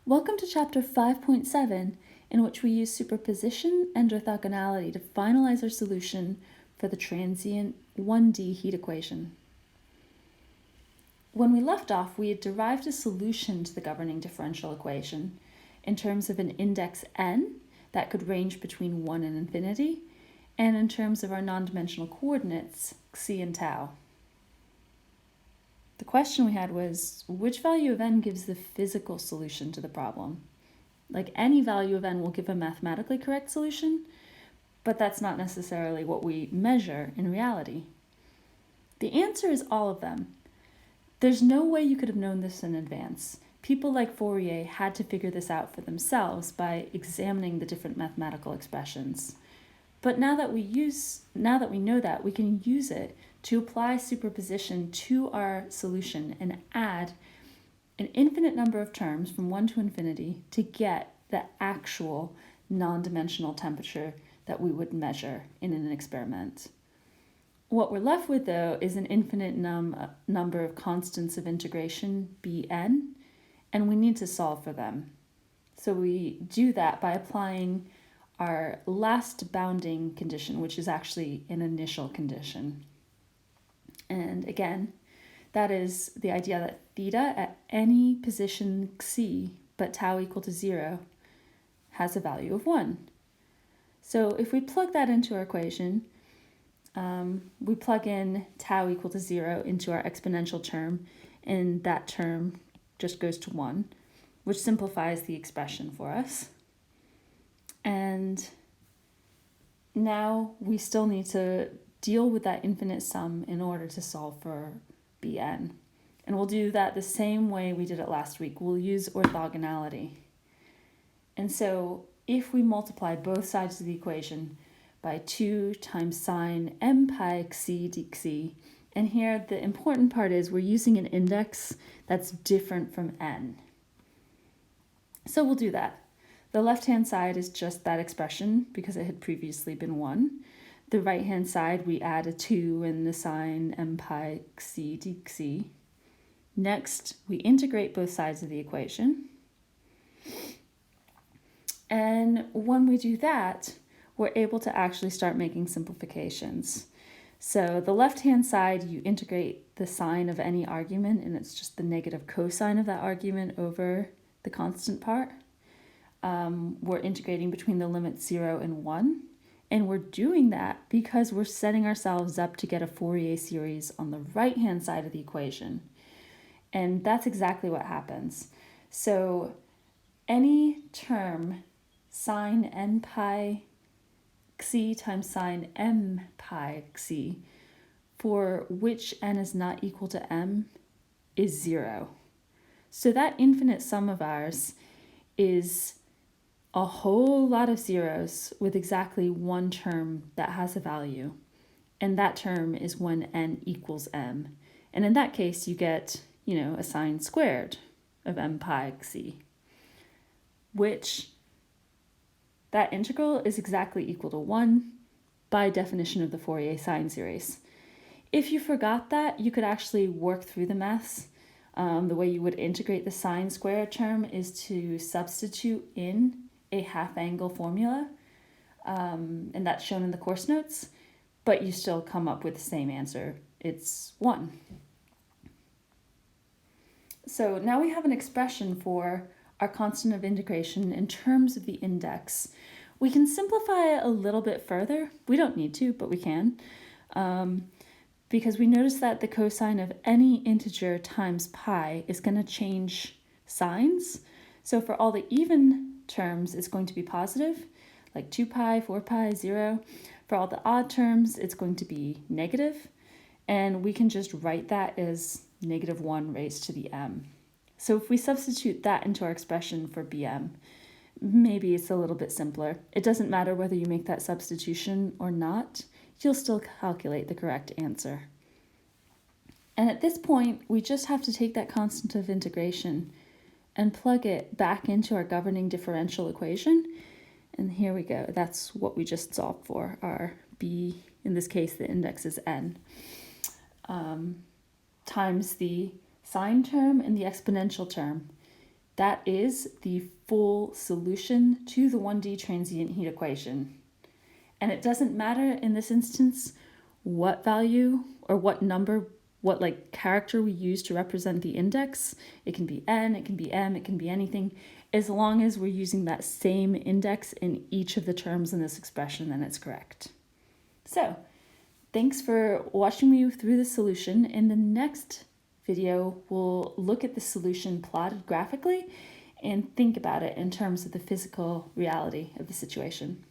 Welcome to Chapter 5.7, in which we use superposition and orthogonality to finalize our solution for the transient 1D heat equation. When we left off, we had derived a solution to the governing differential equation in terms of an index n that could range between 1 and infinity, and in terms of our non-dimensional coordinates, xi and tau. The question we had was, which value of n gives the physical solution to the problem? Like, any value of n will give a mathematically correct solution, but that's not necessarily what we measure in reality. The answer is all of them. There's no way you could have known this in advance. People like Fourier had to figure this out for themselves by examining the different mathematical expressions. But now that we know that, we can use it to apply superposition to our solution and add an infinite number of terms from 1 to infinity to get the actual non-dimensional temperature that we would measure in an experiment. What we're left with, though, is an infinite number of constants of integration, Bn, and we need to solve for them. So we do that by applying our last bounding condition, which is actually an initial condition. And again, that is the idea that theta at any position xi, but tau equal to 0, has a value of 1. So if we plug that into our equation, we plug in tau equal to 0 into our exponential term, and that term just goes to 1, which simplifies the expression for us. And now we still need to deal with that infinite sum in order to solve for Bn. And we'll do that the same way we did it last week. We'll use orthogonality. And so if we multiply both sides of the equation by 2 times sine m pi xi dxi, and here the important part is we're using an index that's different from n. So we'll do that. The left-hand side is just that expression because it had previously been 1. The right-hand side, we add a 2 and the sine m pi xi dxi. Next, we integrate both sides of the equation. And when we do that, we're able to actually start making simplifications. So the left-hand side, you integrate the sine of any argument, and it's just the negative cosine of that argument over the constant part. We're integrating between the limits 0 and 1. And we're doing that because we're setting ourselves up to get a Fourier series on the right-hand side of the equation. And that's exactly what happens. So any term sine n pi xi times sine m pi xi for which n is not equal to m is 0. So that infinite sum of ours is a whole lot of zeros with exactly one term that has a value. And that term is when n equals m. And in that case, you get, a sine squared of m pi xi, which that integral is exactly equal to 1 by definition of the Fourier sine series. If you forgot that, you could actually work through the maths. The way you would integrate the sine squared term is to substitute in a half-angle formula, and that's shown in the course notes, but you still come up with the same answer. It's 1. So now we have an expression for our constant of integration in terms of the index. We can simplify it a little bit further. We don't need to, but we can, because we notice that the cosine of any integer times pi is going to change signs. So for all the even terms, it's going to be positive, like 2 pi, 4 pi, 0. For all the odd terms, it's going to be negative, and we can just write that as negative 1 raised to the m. So if we substitute that into our expression for Bm, maybe it's a little bit simpler. It doesn't matter whether you make that substitution or not, you'll still calculate the correct answer. And at this point, we just have to take that constant of integration and plug it back into our governing differential equation. And here we go. That's what we just solved for. Our b, in this case, the index is n, times the sine term and the exponential term. That is the full solution to the 1D transient heat equation. And it doesn't matter in this instance what value or what number, what like character we use to represent the index. It can be n, it can be m, it can be anything. As long as we're using that same index in each of the terms in this expression, then it's correct. So, thanks for watching me through the solution. In the next video, we'll look at the solution plotted graphically and think about it in terms of the physical reality of the situation.